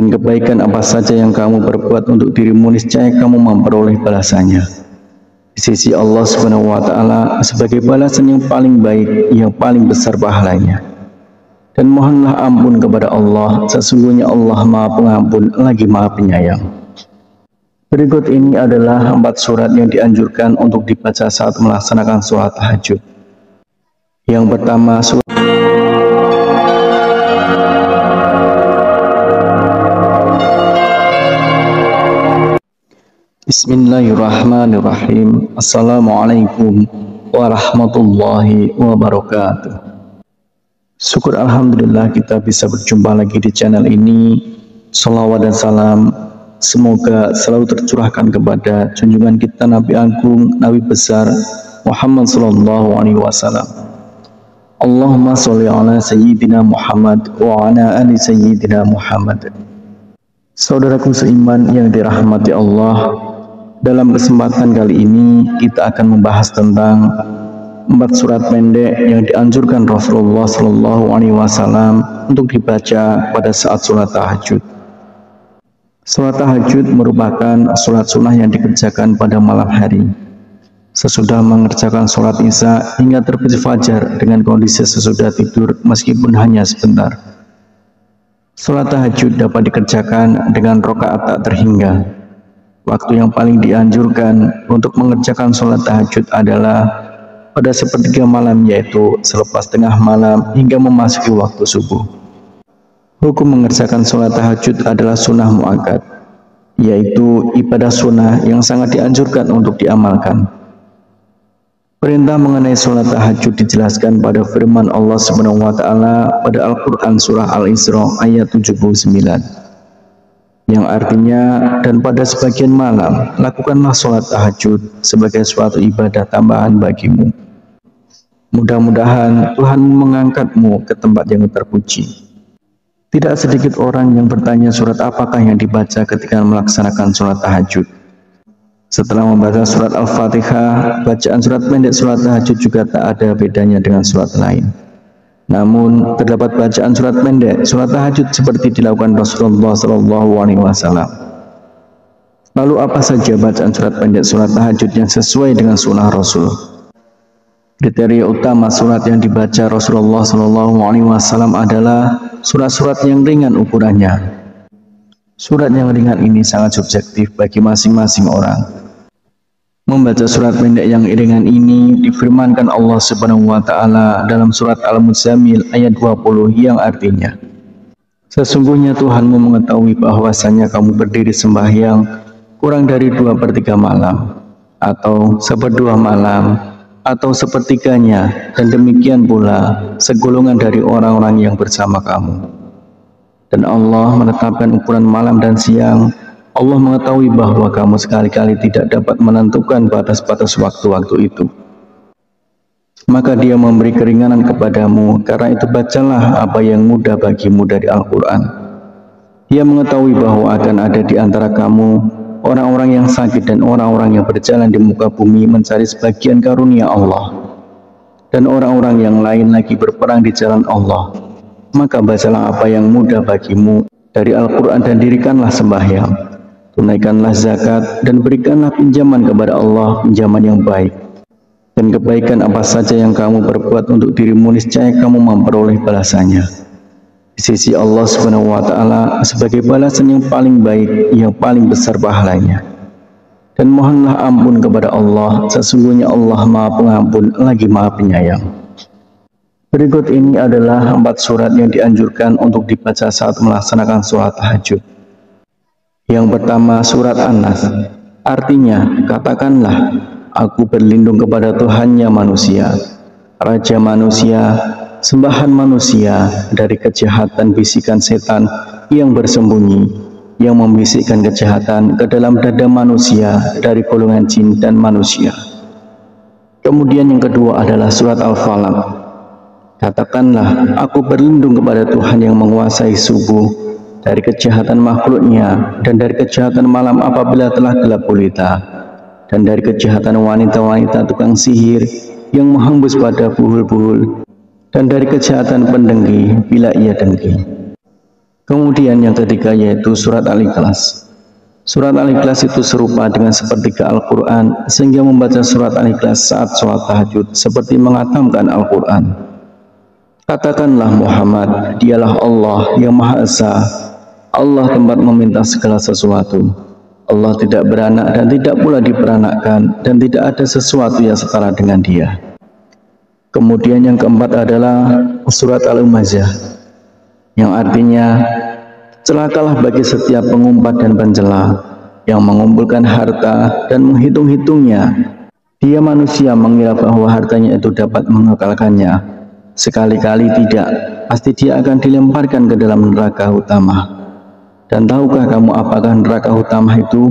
Dan kebaikan apa saja yang kamu perbuat untuk dirimu, niscaya kamu memperoleh balasannya di sisi Allah Subhanahu wa Ta'ala sebagai balasan yang paling baik, yang paling besar pahalanya. Dan mohonlah ampun kepada Allah, sesungguhnya Allah Maha Pengampun lagi Maha Penyayang. Berikut ini adalah 4 surat yang dianjurkan untuk dibaca saat melaksanakan sholat tahajud. Yang pertama, surat Bismillahirrahmanirrahim. Assalamualaikum warahmatullahi wabarakatuh. Syukur alhamdulillah kita bisa berjumpa lagi di channel ini. Salawat dan salam semoga selalu tercurahkan kepada junjungan kita Nabi Agung, Nabi besar Muhammad sallallahu alaihi wasallam. Allahumma sholli ala sayyidina Muhammad wa ala ali sayyidina Muhammad. Saudaraku seiman yang dirahmati Allah, dalam kesempatan kali ini kita akan membahas tentang 4 surat pendek yang dianjurkan Rasulullah Shallallahu Alaihi Wasallam untuk dibaca pada saat sholat tahajud. Sholat tahajud merupakan sholat sunnah yang dikerjakan pada malam hari, sesudah mengerjakan sholat isya hingga terbit fajar dengan kondisi sesudah tidur meskipun hanya sebentar. Sholat tahajud dapat dikerjakan dengan rakaat tak terhingga. Waktu yang paling dianjurkan untuk mengerjakan sholat tahajud adalah pada sepertiga malam, yaitu selepas tengah malam hingga memasuki waktu subuh. Hukum mengerjakan sholat tahajud adalah sunnah muakkad, yaitu ibadah sunnah yang sangat dianjurkan untuk diamalkan. Perintah mengenai sholat tahajud dijelaskan pada firman Allah Subhanahu wa Ta'ala pada Al-Quran Surah Al-Isra ayat 79, yang artinya, dan pada sebagian malam lakukanlah sholat tahajud sebagai suatu ibadah tambahan bagimu. Mudah-mudahan Tuhan mengangkatmu ke tempat yang terpuji. Tidak sedikit orang yang bertanya surat apakah yang dibaca ketika melaksanakan sholat tahajud. Setelah membaca surat Al-Fatihah, bacaan surat pendek sholat tahajud juga tak ada bedanya dengan surat lain. Namun, terdapat bacaan surat pendek sholat tahajud seperti dilakukan Rasulullah Shallallahu Alaihi Wasallam. Lalu apa saja bacaan surat pendek sholat tahajud yang sesuai dengan sunnah Rasul? Kriteria utama surat yang dibaca Rasulullah Shallallahu Alaihi Wasallam adalah surat-surat yang ringan ukurannya. Surat yang ringan ini sangat subjektif bagi masing-masing orang. Membaca surat pendek yang ringan ini difirmankan Allah Subhanahu wa Ta'ala dalam surat Al-Muzammil ayat 20 yang artinya, sesungguhnya Tuhanmu mengetahui bahwasanya kamu berdiri sembahyang kurang dari 2/3 malam, atau 1/2 malam, atau sepertiganya, dan demikian pula segolongan dari orang-orang yang bersama kamu. Dan Allah menetapkan ukuran malam dan siang. Allah mengetahui bahwa kamu sekali-kali tidak dapat menentukan batas-batas waktu-waktu itu. Maka Dia memberi keringanan kepadamu, karena itu bacalah apa yang mudah bagimu dari Al-Quran. Dia mengetahui bahwa akan ada di antara kamu orang-orang yang sakit dan orang-orang yang berjalan di muka bumi mencari sebagian karunia Allah, dan orang-orang yang lain lagi berperang di jalan Allah. Maka bacalah apa yang mudah bagimu dari Al-Quran dan dirikanlah sembahyang. Tunaikanlah zakat dan berikanlah pinjaman kepada Allah, pinjaman yang baik. Dan kebaikan apa saja yang kamu perbuat untuk dirimu, niscaya kamu memperoleh balasannya di sisi Allah Subhanahu wa Ta'ala sebagai balasan yang paling baik, yang paling besar pahalanya. Dan mohonlah ampun kepada Allah, sesungguhnya Allah Maha Pengampun lagi Maha Penyayang. Berikut ini adalah 4 surat yang dianjurkan untuk dibaca saat melaksanakan sholat tahajud. Yang pertama, surat An-Nas. Artinya, katakanlah, aku berlindung kepada Tuhannya manusia, Raja manusia, sembahan manusia, dari kejahatan bisikan setan yang bersembunyi, yang membisikkan kejahatan ke dalam dada manusia dari golongan jin dan manusia. Kemudian yang kedua adalah surat Al-Falaq. Katakanlah, aku berlindung kepada Tuhan yang menguasai subuh, dari kejahatan makhluknya, dan dari kejahatan malam apabila telah gelap gulita, dan dari kejahatan wanita-wanita tukang sihir yang menghembus pada buhul-buhul, dan dari kejahatan pendengki bila ia dengki. Kemudian yang ketiga yaitu surat Al-Ikhlas. Surat Al-Ikhlas itu serupa dengan sepertiga Al-Quran, sehingga membaca surat Al-Ikhlas saat sholat tahajud seperti mengatamkan Al-Quran. Katakanlah Muhammad, dialah Allah yang Maha Esa, Allah tempat meminta segala sesuatu. Allah tidak beranak dan tidak pula diperanakkan, dan tidak ada sesuatu yang setara dengan Dia. Kemudian yang keempat adalah surat Al-Humazah, yang artinya celakalah bagi setiap pengumpat dan pencela yang mengumpulkan harta dan menghitung-hitungnya. Dia manusia mengira bahwa hartanya itu dapat mengekalkannya. Sekali-kali tidak, pasti dia akan dilemparkan ke dalam neraka utama. Dan tahukah kamu apakah neraka utama itu?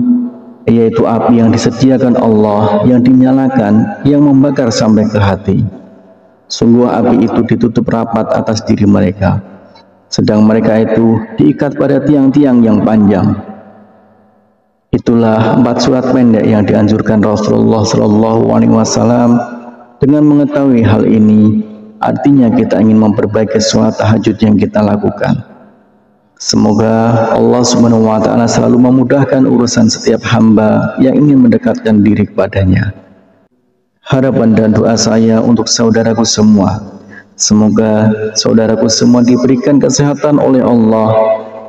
Yaitu api yang disediakan Allah, yang dinyalakan, yang membakar sampai ke hati. Sungguh api itu ditutup rapat atas diri mereka, sedang mereka itu diikat pada tiang-tiang yang panjang. Itulah 4 surat pendek yang dianjurkan Rasulullah SAW. Dengan mengetahui hal ini, artinya kita ingin memperbaiki sholat tahajud yang kita lakukan. Semoga Allah SWT selalu memudahkan urusan setiap hamba yang ingin mendekatkan diri kepadanya. Harapan dan doa saya untuk saudaraku semua, semoga saudaraku semua diberikan kesehatan oleh Allah,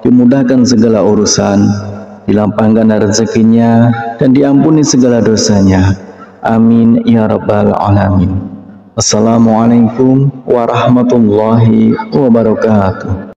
dimudahkan segala urusan, dilapangkan rezekinya, dan diampuni segala dosanya. Amin ya rabbal alamin. Assalamualaikum warahmatullahi wabarakatuh.